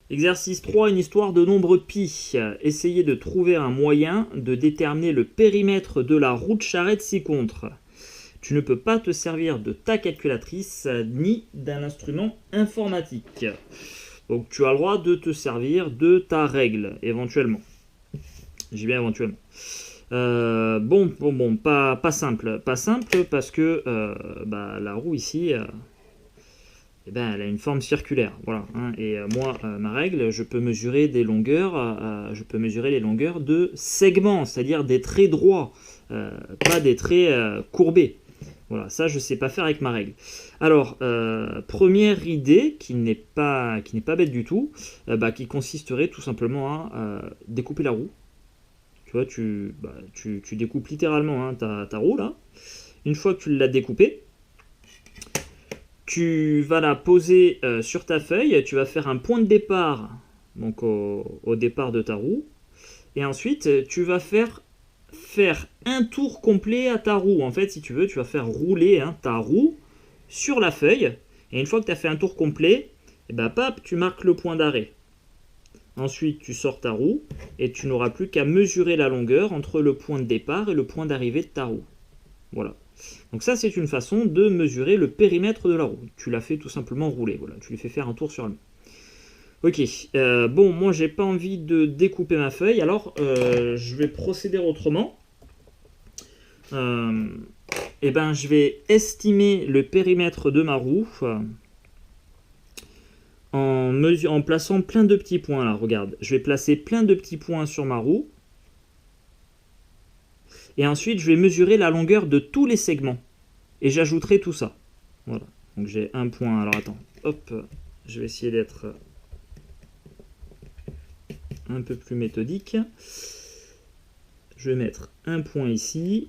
Exercice 3, une histoire de nombre pi. Essayez de trouver un moyen de déterminer le périmètre de la roue de charrette ci-contre. Tu ne peux pas te servir de ta calculatrice ni d'un instrument informatique. Donc tu as le droit de te servir de ta règle, éventuellement. J'ai bien éventuellement. Bon, pas simple. Pas simple parce que la roue ici, elle a une forme circulaire. Voilà, hein. Et moi, ma règle, je peux mesurer des longueurs, les longueurs de segments, c'est-à-dire des traits droits, pas des traits courbés. Voilà, ça je sais pas faire avec ma règle. Alors, première idée qui n'est pas bête du tout, qui consisterait tout simplement à découper la roue. Tu vois, tu découpes littéralement, hein, ta roue là. Une fois que tu l'as découpée, tu vas la poser sur ta feuille, tu vas faire un point de départ, donc au départ de ta roue, et ensuite tu vas faire un tour complet à ta roue. En fait, si tu veux, tu vas faire rouler, hein, ta roue sur la feuille, et une fois que tu as fait un tour complet, et tu marques le point d'arrêt. Ensuite, tu sors ta roue, et tu n'auras plus qu'à mesurer la longueur entre le point de départ et le point d'arrivée de ta roue. Voilà. Donc ça, c'est une façon de mesurer le périmètre de la roue. Tu la fais tout simplement rouler. Voilà, tu lui fais faire un tour sur elle. Ok, moi j'ai pas envie de découper ma feuille, alors je vais procéder autrement. Je vais estimer le périmètre de ma roue en plaçant plein de petits points là. Regarde, je vais placer plein de petits points sur ma roue. Et ensuite, je vais mesurer la longueur de tous les segments. Et j'ajouterai tout ça. Voilà. Donc j'ai un point. Alors attends. Hop. Je vais essayer d'être un peu plus méthodique. Je vais mettre un point ici.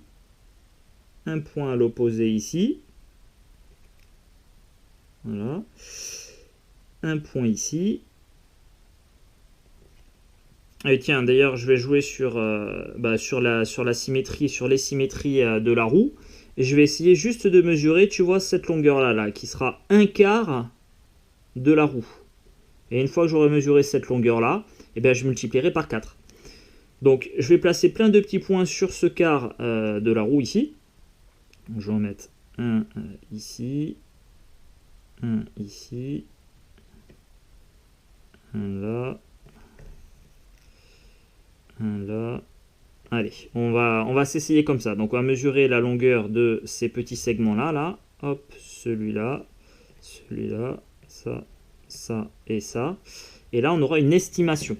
Un point à l'opposé ici. Voilà. Un point ici. Et tiens, d'ailleurs, je vais jouer sur la symétrie, sur les symétries de la roue. Et je vais essayer juste de mesurer, tu vois, cette longueur-là, là, qui sera un quart de la roue. Et une fois que j'aurai mesuré cette longueur-là, je multiplierai par 4. Donc, je vais placer plein de petits points sur ce quart de la roue ici. Donc, je vais en mettre un ici, un ici, un là, un là. Allez, on va s'essayer comme ça. Donc on va mesurer la longueur de ces petits segments-là. Là. Hop, celui-là, celui-là, ça et ça. Et là, on aura une estimation.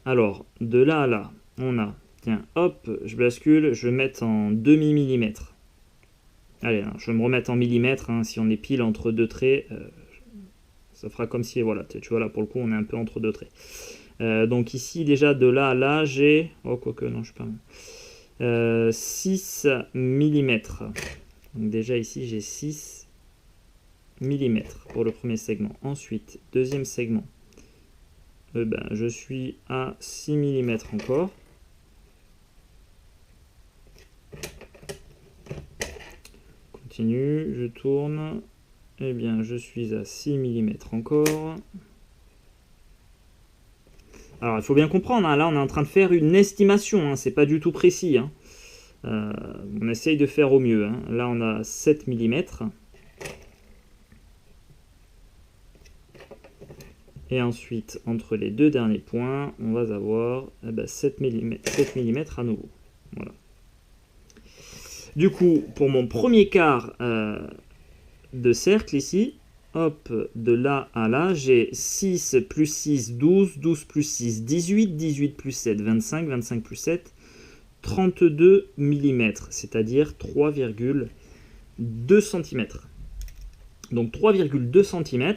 Alors, de là à là, on a... Tiens, hop, je bascule, je vais mettre en demi-millimètre. Allez, hein, je vais me remettre en millimètres. Hein, si on est pile entre deux traits, ça fera comme si... Voilà, tu vois, là, pour le coup, on est un peu entre deux traits. Donc ici déjà de là à là j'ai 6 mm. Donc déjà ici j'ai 6 mm pour le premier segment. Ensuite deuxième segment, je suis à 6 mm encore. Continue, je tourne. Je suis à 6 mm encore. Alors, il faut bien comprendre, hein, là, on est en train de faire une estimation, hein, c'est pas du tout précis. Hein. On essaye de faire au mieux. Hein. Là, on a 7 mm. Et ensuite, entre les deux derniers points, on va avoir 7 mm à nouveau. Voilà. Du coup, pour mon premier quart de cercle ici, hop, de là à là, j'ai 6 plus 6, 12, 12 plus 6, 18, 18 plus 7, 25, 25 plus 7, 32 mm, c'est-à-dire 3,2 cm. Donc 3,2 cm.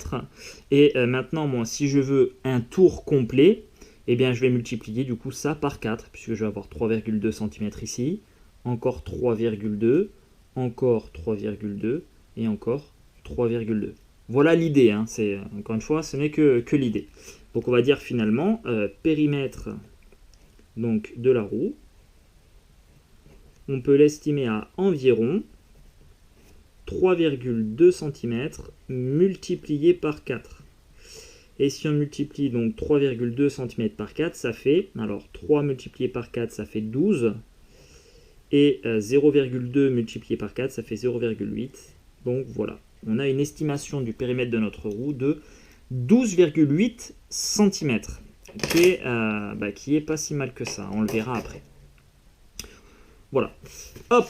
Et maintenant, moi, si je veux un tour complet, je vais multiplier du coup ça par 4, puisque je vais avoir 3,2 cm ici, encore 3,2, encore 3,2, et encore 3,2. Voilà l'idée, hein. C'est, encore une fois, ce n'est que l'idée. Donc on va dire finalement, périmètre donc, de la roue, on peut l'estimer à environ 3,2 cm multiplié par 4. Et si on multiplie donc 3,2 cm par 4, ça fait, alors 3 multiplié par 4, ça fait 12. Et 0,2 multiplié par 4, ça fait 0,8. Donc voilà, on a une estimation du périmètre de notre roue de 12,8 cm, qui est pas si mal que ça, on le verra après. Voilà. Hop,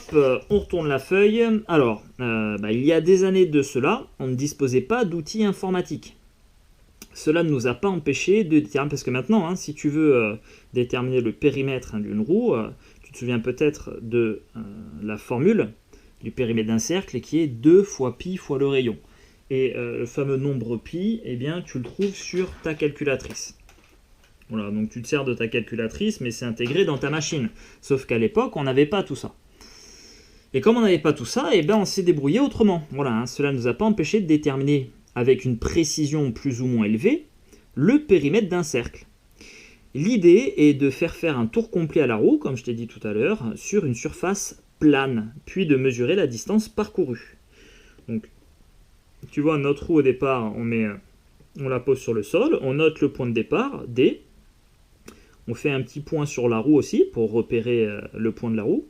on retourne la feuille. Alors, il y a des années de cela, on ne disposait pas d'outils informatiques. Cela ne nous a pas empêché de déterminer, parce que maintenant, si tu veux déterminer le périmètre d'une roue, tu te souviens peut-être de la formule du périmètre d'un cercle qui est 2 fois pi fois le rayon. Et le fameux nombre pi, eh bien, tu le trouves sur ta calculatrice. Voilà, donc tu te sers de ta calculatrice, mais c'est intégré dans ta machine. Sauf qu'à l'époque, on n'avait pas tout ça. Et comme on n'avait pas tout ça, eh bien, on s'est débrouillé autrement. Voilà, cela ne nous a pas empêché de déterminer avec une précision plus ou moins élevée le périmètre d'un cercle. L'idée est de faire un tour complet à la roue, comme je t'ai dit tout à l'heure, sur une surface plane, puis de mesurer la distance parcourue. Donc, tu vois, notre roue au départ, on la pose sur le sol, on note le point de départ, D. On fait un petit point sur la roue aussi, pour repérer le point de la roue,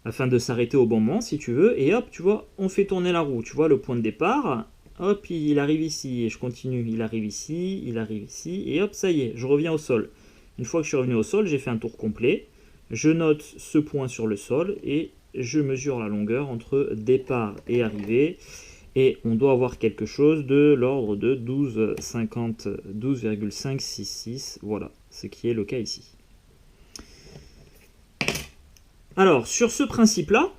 afin de s'arrêter au bon moment, si tu veux, et hop, tu vois, on fait tourner la roue. Tu vois, le point de départ, hop, il arrive ici, et je continue, il arrive ici, et hop, ça y est, je reviens au sol. Une fois que je suis revenu au sol, j'ai fait un tour complet, je note ce point sur le sol, et je mesure la longueur entre départ et arrivée, et on doit avoir quelque chose de l'ordre de 12,566, voilà, ce qui est le cas ici. Alors, sur ce principe-là,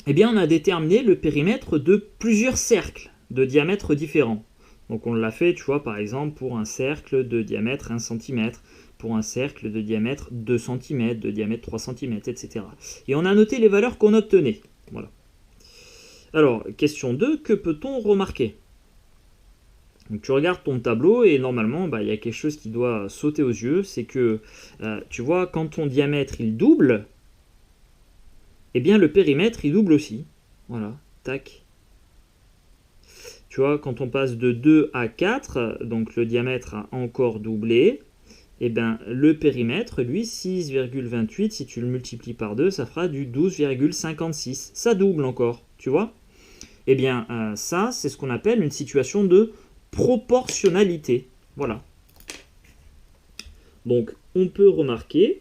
eh bien, on a déterminé le périmètre de plusieurs cercles de diamètres différents. Donc on l'a fait, tu vois, par exemple, pour un cercle de diamètre 1 cm, pour un cercle de diamètre 2 cm, de diamètre 3 cm, etc. Et on a noté les valeurs qu'on obtenait. Voilà. Alors, question 2, que peut-on remarquer? Donc tu regardes ton tableau et normalement, il y a quelque chose qui doit sauter aux yeux, c'est que, tu vois, quand ton diamètre il double, eh bien le périmètre il double aussi. Voilà, tac. Tu vois, quand on passe de 2 à 4, donc le diamètre a encore doublé, et bien le périmètre, lui, 6,28, si tu le multiplies par 2, ça fera du 12,56. Ça double encore, tu vois. Eh bien, ça, c'est ce qu'on appelle une situation de proportionnalité. Voilà. Donc, on peut remarquer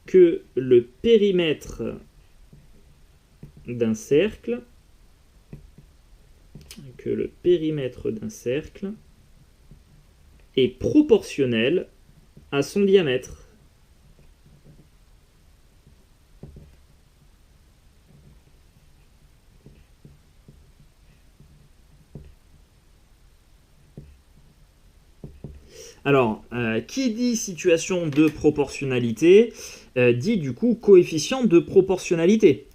que le périmètre d'un cercle est proportionnel à son diamètre. Alors, qui dit situation de proportionnalité, dit du coup coefficient de proportionnalité.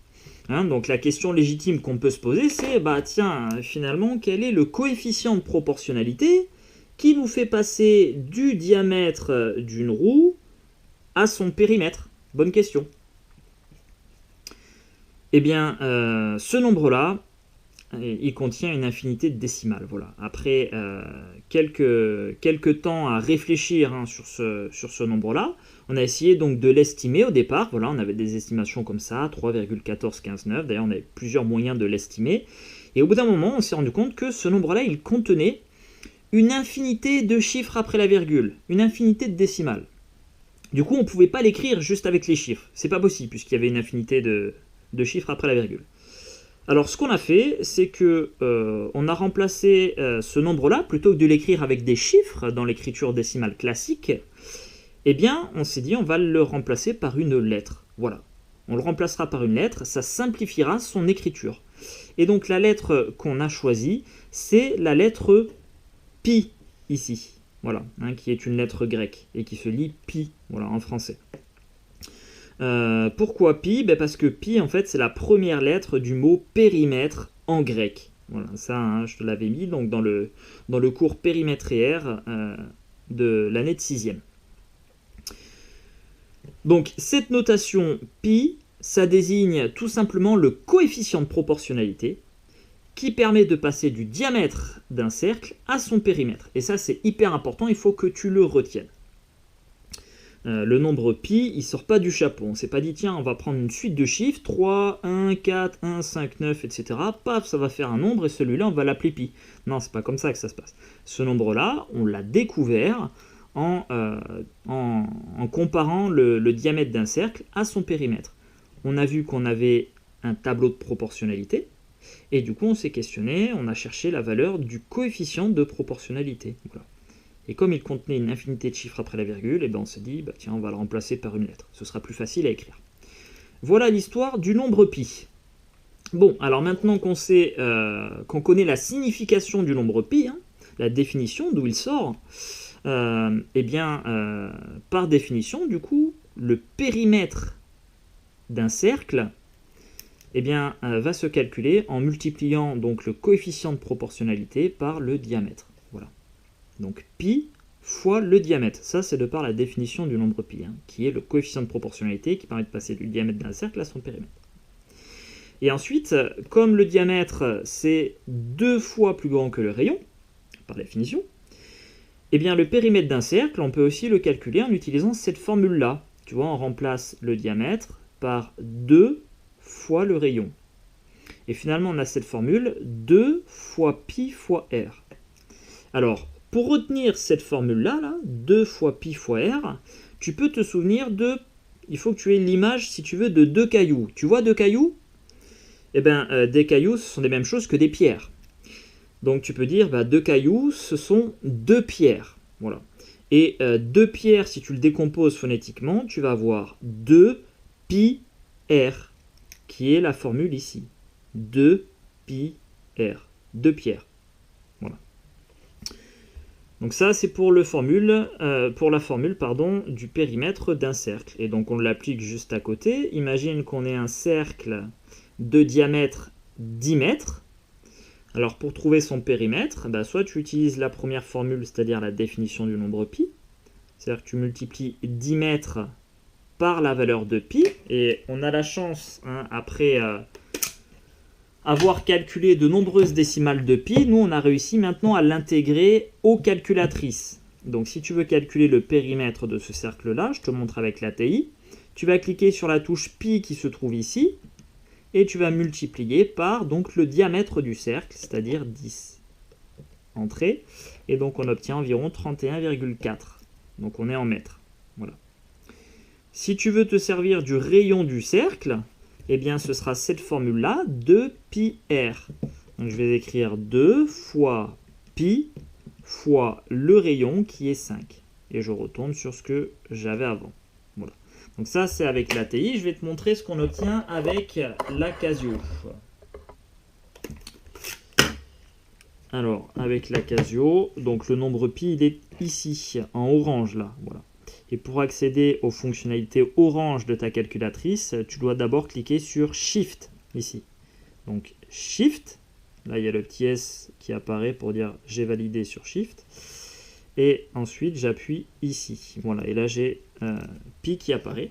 Donc la question légitime qu'on peut se poser, c'est, tiens, finalement, quel est le coefficient de proportionnalité qui nous fait passer du diamètre d'une roue à son périmètre? Bonne question. Eh bien, ce nombre-là, il contient une infinité de décimales. Voilà. Après quelques temps à réfléchir sur ce nombre-là, on a essayé donc de l'estimer au départ. Voilà, on avait des estimations comme ça, 3,1459. D'ailleurs, on avait plusieurs moyens de l'estimer. Et au bout d'un moment, on s'est rendu compte que ce nombre-là, il contenait une infinité de chiffres après la virgule, une infinité de décimales. Du coup, on ne pouvait pas l'écrire juste avec les chiffres. C'est pas possible, puisqu'il y avait une infinité de chiffres après la virgule. Alors ce qu'on a fait, c'est que on a remplacé ce nombre-là, plutôt que de l'écrire avec des chiffres dans l'écriture décimale classique, eh bien on s'est dit on va le remplacer par une lettre. Voilà, on le remplacera par une lettre, ça simplifiera son écriture. Et donc la lettre qu'on a choisie, c'est la lettre pi ici, voilà, qui est une lettre grecque et qui se lit pi, voilà, en français. Pourquoi pi? Parce que pi, en fait, c'est la première lettre du mot périmètre en grec. Voilà, ça, je te l'avais mis donc, dans le cours périmétréaire de l'année de 6e. Donc, cette notation pi, ça désigne tout simplement le coefficient de proportionnalité qui permet de passer du diamètre d'un cercle à son périmètre. Et ça, c'est hyper important, il faut que tu le retiennes. Le nombre pi, il sort pas du chapeau. On s'est pas dit, tiens, on va prendre une suite de chiffres, 3, 1, 4, 1, 5, 9, etc. Paf, ça va faire un nombre, et celui-là, on va l'appeler pi. Non, c'est pas comme ça que ça se passe. Ce nombre-là, on l'a découvert en comparant le diamètre d'un cercle à son périmètre. On a vu qu'on avait un tableau de proportionnalité, et du coup, on s'est questionné, on a cherché la valeur du coefficient de proportionnalité. Voilà. Et comme il contenait une infinité de chiffres après la virgule, et ben on s'est dit, bah tiens, on va le remplacer par une lettre. Ce sera plus facile à écrire. Voilà l'histoire du nombre pi. Bon, alors maintenant qu'on sait, qu'on connaît la signification du nombre pi, hein, la définition d'où il sort, par définition, du coup, le périmètre d'un cercle va se calculer en multipliant donc le coefficient de proportionnalité par le diamètre. Voilà. Donc pi fois le diamètre. Ça, c'est de par la définition du nombre pi, hein, qui est le coefficient de proportionnalité qui permet de passer du diamètre d'un cercle à son périmètre. Et ensuite, comme le diamètre, c'est 2 fois plus grand que le rayon, par définition, le périmètre d'un cercle, on peut aussi le calculer en utilisant cette formule-là. Tu vois, on remplace le diamètre par 2 fois le rayon. Et finalement, on a cette formule 2 fois pi fois r. Alors, pour retenir cette formule-là, 2 fois pi fois r, tu peux te souvenir de... Il faut que tu aies l'image, si tu veux, de 2 cailloux. Tu vois 2 cailloux ? Des cailloux, ce sont les mêmes choses que des pierres. Donc tu peux dire, 2 cailloux, ce sont 2 pierres. Voilà. Et 2 pierres, si tu le décomposes phonétiquement, tu vas avoir 2 pi r, qui est la formule ici. 2 pi r. 2 pierres. Voilà. Donc ça, c'est pour la formule du périmètre d'un cercle. Et donc on l'applique juste à côté. Imagine qu'on ait un cercle de diamètre 10 mètres. Alors pour trouver son périmètre, soit tu utilises la première formule, c'est-à-dire la définition du nombre pi. C'est-à-dire que tu multiplies 10 mètres par la valeur de pi. Et on a la chance, après avoir calculé de nombreuses décimales de pi, nous on a réussi maintenant à l'intégrer aux calculatrices. Donc si tu veux calculer le périmètre de ce cercle-là, je te montre avec l'ATI, tu vas cliquer sur la touche pi qui se trouve ici, et tu vas multiplier par donc, le diamètre du cercle, c'est-à-dire 10. Entrée, et donc on obtient environ 31,4. Donc on est en mètres. Voilà. Si tu veux te servir du rayon du cercle, ce sera cette formule-là, 2 pi r. Donc je vais écrire 2 fois pi fois le rayon qui est 5. Et je retourne sur ce que j'avais avant. Voilà. Donc ça, c'est avec l'ATI. Je vais te montrer ce qu'on obtient avec la Casio. Alors, avec la Casio, donc le nombre pi, il est ici, en orange, là. Voilà. Et pour accéder aux fonctionnalités orange de ta calculatrice, tu dois d'abord cliquer sur Shift, ici. Donc Shift, là il y a le petit S qui apparaît pour dire j'ai validé sur Shift. Et ensuite j'appuie ici. Voilà, et là j'ai pi qui apparaît.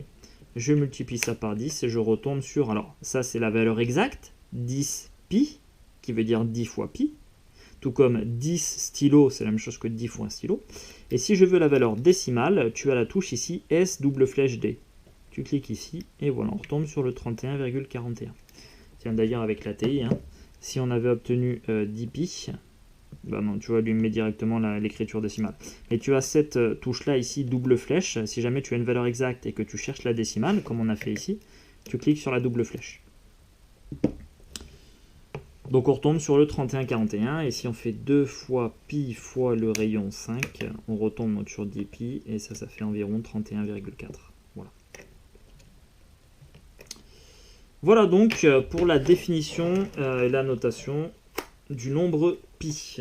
Je multiplie ça par 10 et je retombe sur... Alors ça c'est la valeur exacte, 10 pi, qui veut dire 10 fois pi. Tout comme 10 stylos, c'est la même chose que 10 fois un stylo. Et si je veux la valeur décimale, tu as la touche ici S double flèche D. Tu cliques ici et voilà, on retombe sur le 31,41. Tiens, d'ailleurs avec l'ATI, si on avait obtenu 10 pi, non, tu vois, lui met directement l'écriture décimale. Et tu as cette touche-là ici, double flèche. Si jamais tu as une valeur exacte et que tu cherches la décimale, comme on a fait ici, tu cliques sur la double flèche. Donc on retombe sur le 31,41 et si on fait 2 fois pi fois le rayon 5, on retombe donc sur 10 pi et ça fait environ 31,4. Voilà. Voilà donc pour la définition et la notation du nombre pi.